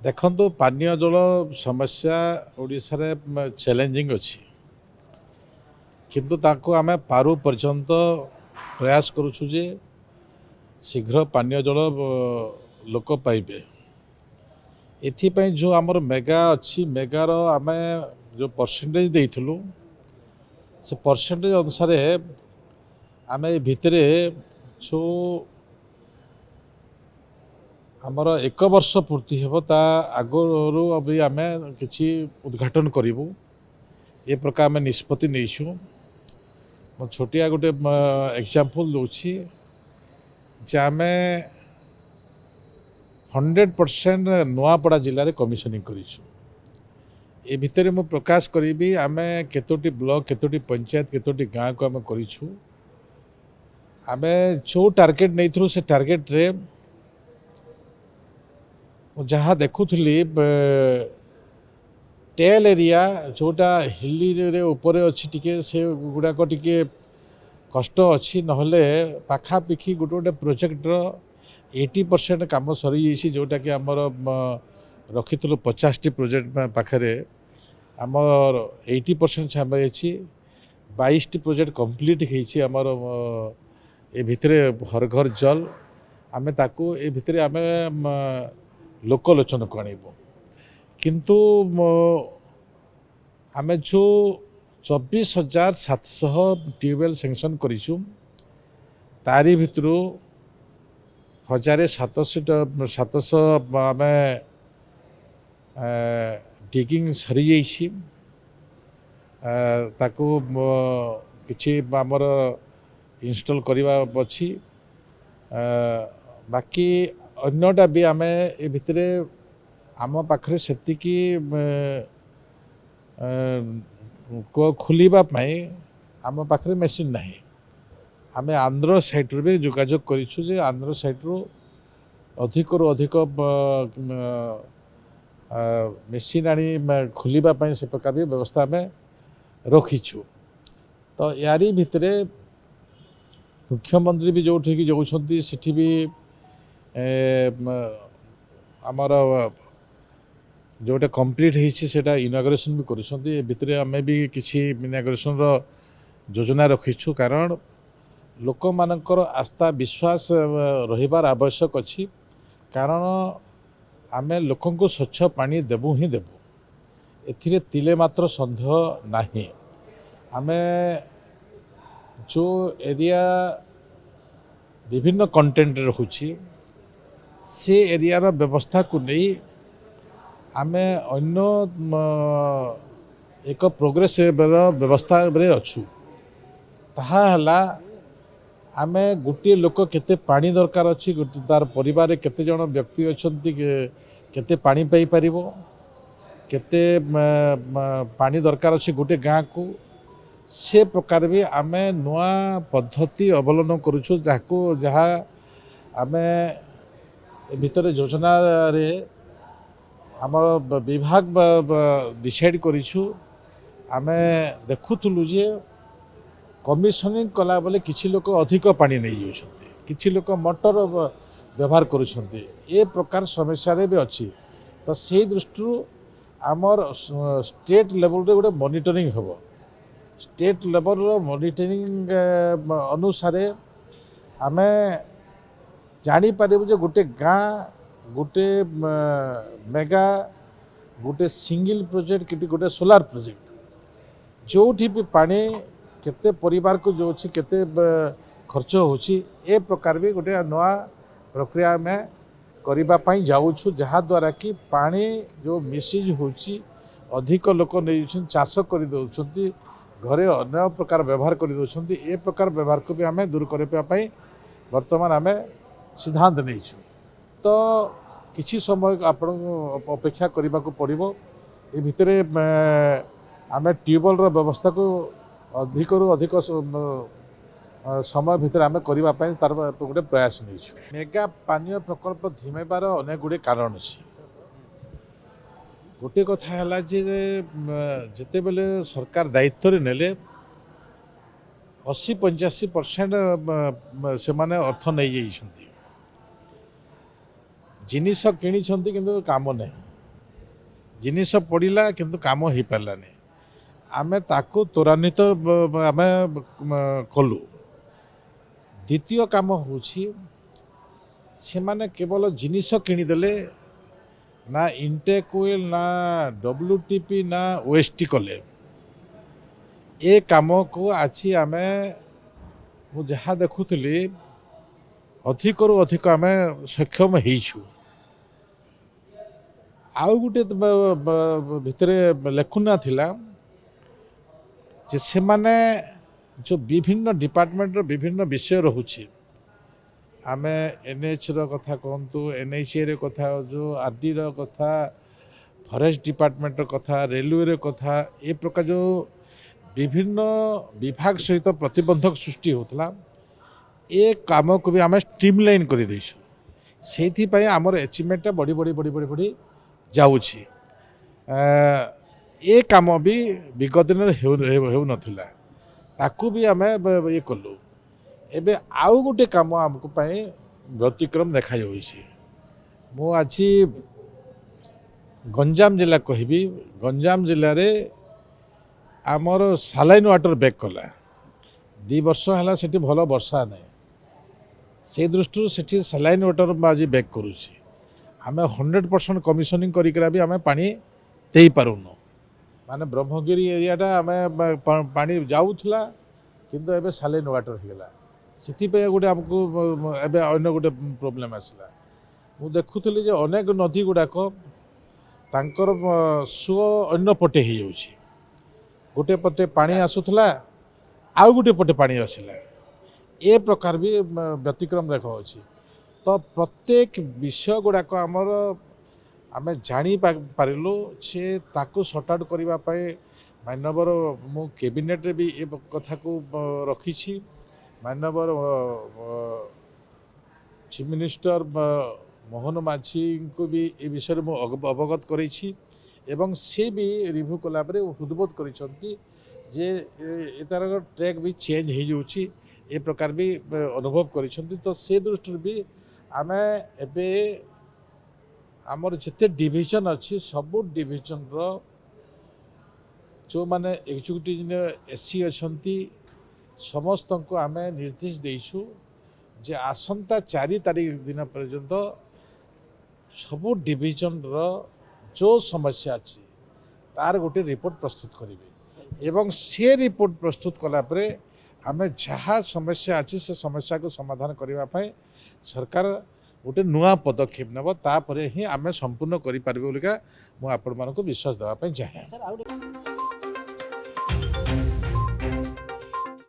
ଦେଖନ୍ତୁ ପାନୀୟ ଜଳ ସମସ୍ୟା ଓଡ଼ିଶାରେ ଚ୍ୟାଲେଞ୍ଜିଂ ଅଛି, କିନ୍ତୁ ତାକୁ ଆମେ ପାରୁ ପର୍ଯ୍ୟନ୍ତ ପ୍ରୟାସ କରୁଛୁ ଯେ ଶୀଘ୍ର ପାନୀୟ ଜଳ ଲୋକ ପାଇବେ। ଏଥିପାଇଁ ଯେଉଁ ଆମର ମେଗା ଅଛି, ମେଗାର ଆମେ ଯେଉଁ ପରସେଣ୍ଟେଜ ଦେଇଥିଲୁ ସେ ପରସେଣ୍ଟେଜ ଅନୁସାରେ ଆମେ ଏ ଭିତରେ ଯେଉଁ ଆମର 1 ବର୍ଷ ପୂର୍ତ୍ତି ହେବ ତା ଆଗରୁ ବି ଆମେ କିଛି ଉଦ୍ଘାଟନ କରିବୁ ଏ ପ୍ରକାର ଆମେ ନିଷ୍ପତ୍ତି ନେଇଛୁ। ମୁଁ ଛୋଟିଆ ଗୋଟେ ଏକ୍ଜାମ୍ପଲ୍ ଦେଉଛି ଯେ ଆମେ 100% ନୂଆପଡ଼ା ଜିଲ୍ଲାରେ କମିଶନିଂ କରିଛୁ। ଏ ଭିତରେ ମୁଁ ପ୍ରକାଶ କରିବି ଆମେ କେତୋଟି ବ୍ଲକ, କେତୋଟି ପଞ୍ଚାୟତ, କେତୋଟି ଗାଁକୁ ଆମେ କରିଛୁ। ଆମେ ଯେଉଁ ଟାର୍ଗେଟ୍ ନେଇଥିଲୁ ସେ ଟାର୍ଗେଟ୍ରେ ମୁଁ ଯାହା ଦେଖୁଥିଲି ଟେଲ୍ ଏରିଆ ଯେଉଁଟା ହିଲିରେ ଉପରେ ଅଛି ଟିକେ ସେ ଗୁଡ଼ାକ ଟିକେ କଷ୍ଟ ଅଛି, ନହେଲେ ପାଖାପାଖି ଗୋଟେ ଗୋଟେ ପ୍ରୋଜେକ୍ଟର 80% କାମ ସରିଯାଇଛି। ଯେଉଁଟାକି ଆମର ରଖିଥିଲୁ 50ଟି ପ୍ରୋଜେକ୍ଟ ପାଖରେ ଆମର 80% ଛାଡ଼ିଯାଇଛି। 22ଟି ପ୍ରୋଜେକ୍ଟ କମ୍ପ୍ଲିଟ୍ ହେଇଛି ଆମର ଏ ଭିତରେ ହର ଘର ଜଲ। ଆମେ ତାକୁ ଏ ଭିତରେ ଆମେ ଲୋକଲୋଚନକୁ ଆଣିବୁ। କିନ୍ତୁ ଆମେ ଯେଉଁ 24,700 ଟ୍ୟୁବୱେଲ୍ ସେଙ୍କସନ୍ କରିଛୁ ତାରି ଭିତରୁ 1,700 ଆମେ ଡିଗିଂ ସରିଯାଇଛି। ତାକୁ କିଛି ଆମର ଇନଷ୍ଟଲ୍ କରିବା ଅଛି। ବାକି ଅନ୍ୟଟା ବି ଆମେ ଏ ଭିତରେ ଆମ ପାଖରେ ସେତିକି ଖୋଲିବା ପାଇଁ ଆମ ପାଖରେ ମେସିନ୍ ନାହିଁ। ଆମେ ଆନ୍ଧ୍ର ସାଇଟ୍ରୁ ବି ଯୋଗାଯୋଗ କରିଛୁ ଯେ ଆନ୍ଧ୍ର ସାଇଟ୍ରୁ ଅଧିକରୁ ଅଧିକ ମେସିନ୍ ଆଣି ଖୋଲିବା ପାଇଁ ସେ ପ୍ରକାର ବି ବ୍ୟବସ୍ଥା ଆମେ ରଖିଛୁ। ତ ୟାରି ଭିତରେ ମୁଖ୍ୟମନ୍ତ୍ରୀ ବି ଯେଉଁଠିକି ଯାଉଛନ୍ତି ସେଠି ବି ଆମର ଯେଉଁଟା କମ୍ପ୍ଲିଟ୍ ହେଇଛି ସେଇଟା ଇନାଗୁରେସନ୍ ବି କରୁଛନ୍ତି। ଏ ଭିତରେ ଆମେ ବି କିଛି ଇନାଗୁରେସନ୍ର ଯୋଜନା ରଖିଛୁ, କାରଣ ଲୋକମାନଙ୍କର ଆସ୍ଥା ବିଶ୍ୱାସ ରହିବାର ଆବଶ୍ୟକ ଅଛି। କାରଣ ଆମେ ଲୋକଙ୍କୁ ସ୍ୱଚ୍ଛ ପାଣି ଦେବୁ ହିଁ ଦେବୁ, ଏଥିରେ ତିଳେ ମାତ୍ର ସନ୍ଦେହ ନାହିଁ। ଆମେ ଯେଉଁ ଏରିଆ ବିଭିନ୍ନ କଣ୍ଟେଣ୍ଟରେ ରହୁଛି ସେ ଏରିଆର ବ୍ୟବସ୍ଥାକୁ ନେଇ ଆମେ ଅନ୍ୟ ଏକ ପ୍ରୋଗ୍ରେସିଭର ବ୍ୟବସ୍ଥାରେ ଅଛୁ। ତାହା ହେଲା ଆମେ ଗୋଟିଏ ଲୋକ କେତେ ପାଣି ଦରକାର ଅଛି, ତାର ପରିବାରରେ କେତେ ଜଣ ବ୍ୟକ୍ତି ଅଛନ୍ତି, କେତେ ପାଣି ପାଇପାରିବ, କେତେ ପାଣି ଦରକାର ଅଛି ଗୋଟେ ଗାଁକୁ, ସେ ପ୍ରକାର ବି ଆମେ ନୂଆ ପଦ୍ଧତି ଅବଲମ୍ବନ କରୁଛୁ। ଯାହା ଆମେ ଏ ଭିତରେ ଯୋଜନାରେ ଆମର ବିଭାଗ ଡିସାଇଡ୍ କରିଛୁ। ଆମେ ଦେଖୁଥିଲୁ ଯେ କମିଶନିଂ କଲାବେଳେ କିଛି ଲୋକ ଅଧିକ ପାଣି ନେଇଯାଉଛନ୍ତି, କିଛି ଲୋକ ମଟର ବ୍ୟବହାର କରୁଛନ୍ତି। ଏ ପ୍ରକାର ସମସ୍ୟାରେ ବି ଅଛି। ତ ସେଇ ଦୃଷ୍ଟିରୁ ଆମର ଷ୍ଟେଟ୍ ଲେଭେଲରେ ଗୋଟେ ମନିଟରିଂ ହେବ। ଷ୍ଟେଟ୍ ଲେଭେଲର ମନିଟରିଂ ଅନୁସାରେ ଆମେ ଜାଣିପାରିବୁ ଯେ ଗୋଟେ ଗାଁ, ଗୋଟେ ମେଗା, ଗୋଟେ ସିଙ୍ଗିଲ୍ ପ୍ରୋଜେକ୍ଟ କି ଗୋଟେ ସୋଲାର ପ୍ରୋଜେକ୍ଟ, ଯେଉଁଠି ବି ପାଣି କେତେ ପରିବାରକୁ ଯାଉଛି, କେତେ ଖର୍ଚ୍ଚ ହେଉଛି, ଏ ପ୍ରକାର ବି ଗୋଟେ ନୂଆ ପ୍ରକ୍ରିୟା ଆମେ କରିବା ପାଇଁ ଯାଉଛୁ। ଯାହାଦ୍ୱାରା କି ପାଣି ଯେଉଁ ମିସୟୁଜ୍ ହେଉଛି, ଅଧିକ ଲୋକ ନେଇଯାଉଛନ୍ତି, ଚାଷ କରିଦେଉଛନ୍ତି, ଘରେ ଅନ୍ୟ ପ୍ରକାର ବ୍ୟବହାର କରିଦେଉଛନ୍ତି। ଏ ପ୍ରକାର ବ୍ୟବହାରକୁ ବି ଆମେ ଦୂର କରିବା ପାଇଁ ବର୍ତ୍ତମାନ ଆମେ ସିଦ୍ଧାନ୍ତ ନେଇଛୁ। ତ କିଛି ସମୟ ଆପଣଙ୍କୁ ଅପେକ୍ଷା କରିବାକୁ ପଡ଼ିବ। ଏ ଭିତରେ ଆମେ ଟ୍ୟୁବୱେଲ୍ର ବ୍ୟବସ୍ଥାକୁ ଅଧିକରୁ ଅଧିକ ସମୟ ଭିତରେ ଆମେ କରିବା ପାଇଁ ତାର ଗୋଟେ ପ୍ରୟାସ ନେଇଛୁ। ମେଗା ପାନୀୟ ପ୍ରକଳ୍ପ ଧିମେଇବାର ଅନେକ ଗୁଡ଼ିଏ କାରଣ ଅଛି। ଗୋଟିଏ କଥା ହେଲା ଯେ ଯେତେବେଳେ ସରକାର ଦାୟିତ୍ୱରେ ନେଲେ 80-85% ସେମାନେ ଅର୍ଥ ନେଇଯାଇଛନ୍ତି, ଜିନିଷ କିଣିଛନ୍ତି କିନ୍ତୁ କାମ ନାହିଁ। जिनिस पड़िला किंतु काम हो पारानी आमे ताकू त्वरान्वित आमे कलु। द्वितीय काम होछि से माने केवल जिनिस किनिदेले ना इंटेक ओएल ना WTP ना OST कले ए काम को आछि आमे मु जहाँ देखुली अधिकरु अधिक आमे सक्षम होइछु। आउ गुटे भितरे लेखुना थिला जे से माने जो विभिन्न डिपार्टमेंट विभिन्न विषय रहुछि आमे NH रो कथा कहंतु NHA रे कथा जो RD रो कथा फॉरेस्ट डिपार्टमेंट रो कथा रेलवे रो कथा ए प्रकार जो विभिन्न विभाग सहित प्रतिबंधक सृष्टि होतला ए काम को भी आमे स्ट्रीमलाइन कर देइछु। सेथि पय हमर अचीवमेंट बड़ी बड़ी बड़ी बड़ी बड़ी जाउछि। ए काम भी विगत दिन हेउ नथिला ताकू भी आमे ये कलु। एबे आउ गोटे काम हमको पय व्यतिक्रम देखा जाउछि। मु आछि गंजाम जिला कहबी गंजाम जिले रे आमर सालाइन वाटर बैक कला 2 वर्ष है सेठी भल वर्षा नहीं से दृष्टि सेठी सालाइन वाटर आज बैक करुँची आम 100% कमिशनिंग करी आम पानी दे पारुन माने ब्रह्मगिरी एरियाटा आम पानी जाऊला किंतु एबे सालाइन वाटर होगा से गोटे आमको एबे अन्य गोटे प्रोब्लेम आसला। मु देखुली जे अनेक नदी गुड़ाक तांकर सुओ अन्य पटे हो जाउछि। गोटे पटे पानी आसुला आउ गोटे पटे पानी आसला ए प्रकार भी व्यतिक्रम देखा अच्छी। तो प्रत्येक विषय गुड़ाक आमर आम जानी पारिलु से ताकू सर्ट आउट करने मानवर मु कैबिनेट रे भी ए कथा को रखी मानवर चीफ मिनिस्टर मोहन माझी को भी ए विषय में अवगत करेछि एवं से भी रिव्यू कला हृदबोध करिसंती जे एतार ट्रैक भी चेंज हो जाउछि ए प्रकार भी अनुभव करिसंती। तो से दृष्टि भी आमे एबे आमर जिते डिविजन अच्छी सबू डिविजन रो जो माने एग्जीक्यूटिव एससी अच्छी समस्त को आमे निर्देश देइछु जे आसंता 4 तारीख दिन पर्यंत सबू डिविजन रो जो समस्या अच्छी तार गोटे रिपोर्ट प्रस्तुत करेंगे एवं से रिपोर्ट प्रस्तुत कलापर आम जहाँ समस्या अच्छी से समस्या को समाधान करने सरकार गोटे नुआ पदक्षेप नेब तापर ही आम संपूर्ण करें बोलिका मुझे आपण विश्वास देवाई चाहे।